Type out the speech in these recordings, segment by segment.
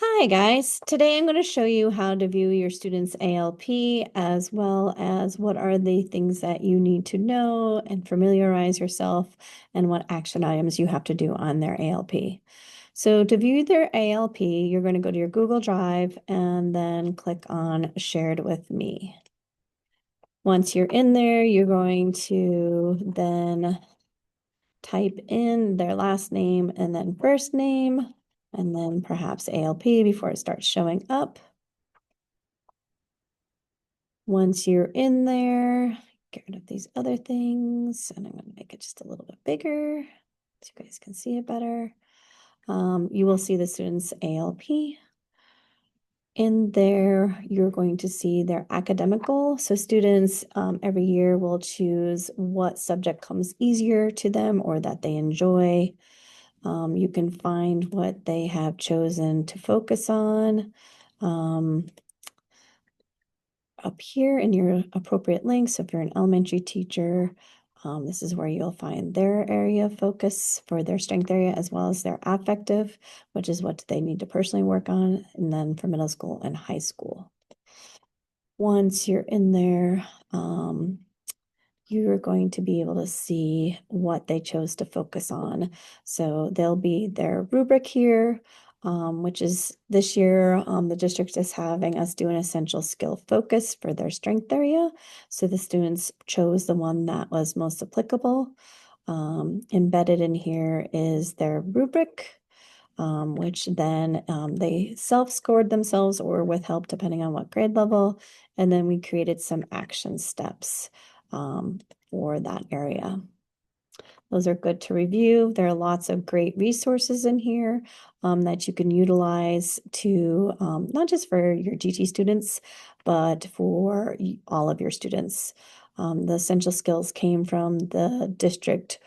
Hi guys, today I'm going to show you how to view your students' ALP as well as what are the things that you need to know and familiarize yourself and what action items you have to do on their ALP. So to view their ALP, you're going to go to your Google Drive and then click on Shared with Me. Once you're in there, you're going to then type in their last name and then first name, and then perhaps ALP before it starts showing up. Once you're in there, get rid of these other things, and I'm going to make it just a little bit bigger so you guys can see it better. You will see the student's ALP. In there, you're going to see their academic goal. So students every year will choose what subject comes easier to them or that they enjoy. You can find what they have chosen to focus on up here in your appropriate links. So if you're an elementary teacher, this is where you'll find their area of focus for their strength area as well as their affective, which is what they need to personally work on, and then for middle school and high school. Once you're in there, you're going to be able to see what they chose to focus on. So there'll be their rubric here, which is this year, the district is having us do an essential skill focus for their strength area. So the students chose the one that was most applicable. Embedded in here is their rubric, which then they self-scored themselves or with help depending on what grade level. And then we created some action steps for that area. Those are good to review. There are lots of great resources in here that you can utilize to not just for your GT students, but for all of your students. The essential skills came from the district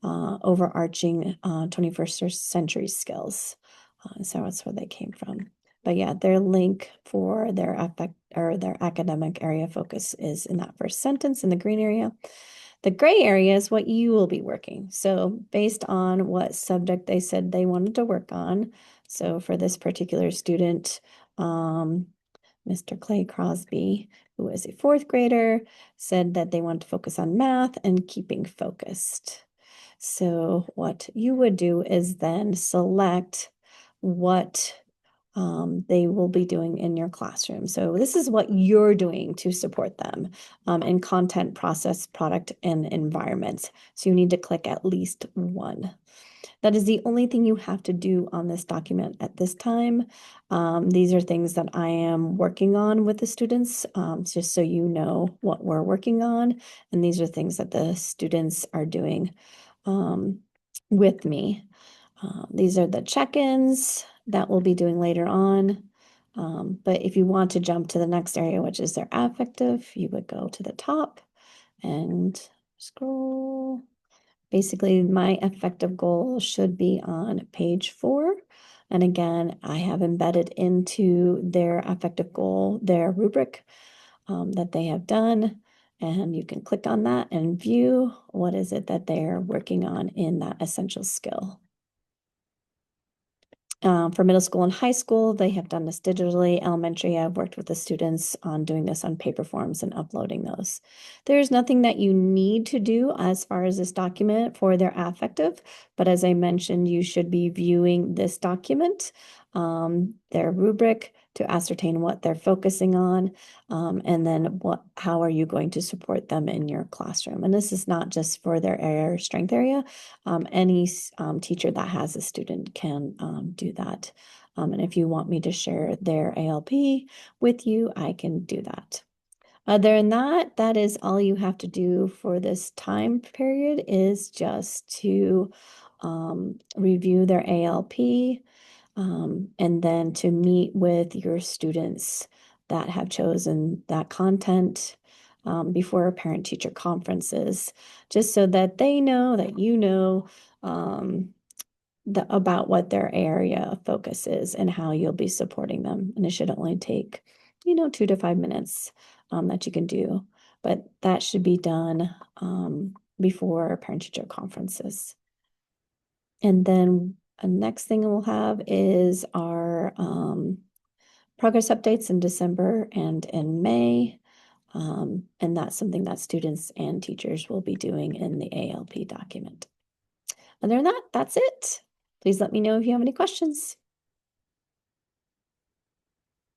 overarching 21st century skills. So that's where they came from. But yeah, their link for their affect or their academic area focus is in that first sentence in the green area. The gray area is what you will be working. So based on what subject they said they wanted to work on. So for this particular student, Mr. Clay Crosby, who is a fourth grader, said that they want to focus on math and keeping focused. So what you would do is then select what they will be doing in your classroom. So this is what you're doing to support them in content, process, product, and environment. So you need to click at least one. That is the only thing you have to do on this document at this time. These are things that I am working on with the students, just so you know what we're working on. And these are things that the students are doing with me. These are the check-ins that we'll be doing later on. But if you want to jump to the next area, which is their affective, you would go to the top and scroll. Basically, my affective goal should be on page 4. And again, I have embedded into their affective goal, their rubric that they have done. And you can click on that and view what is it that they're working on in that essential skill. For middle school and high school, they have done this digitally. Elementary, I've worked with the students on doing this on paper forms and uploading those. There's nothing that you need to do as far as this document for their affective, but as I mentioned, you should be viewing this document, their rubric, to ascertain what they're focusing on, and then how are you going to support them in your classroom. And this is not just for their strength area. Any teacher that has a student can do that. And if you want me to share their ALP with you, I can do that. Other than that, that is all you have to do for this time period is just to review their ALP, and then to meet with your students that have chosen that content before parent-teacher conferences, just so that they know that you know about what their area of focus is and how you'll be supporting them. And it should only take, 2 to 5 minutes that you can do, but that should be done before parent-teacher conferences. And then the next thing we'll have is our for progress updates in December and in May. And that's something that students and teachers will be doing in the ALP document. Other than that, that's it. Please let me know if you have any questions.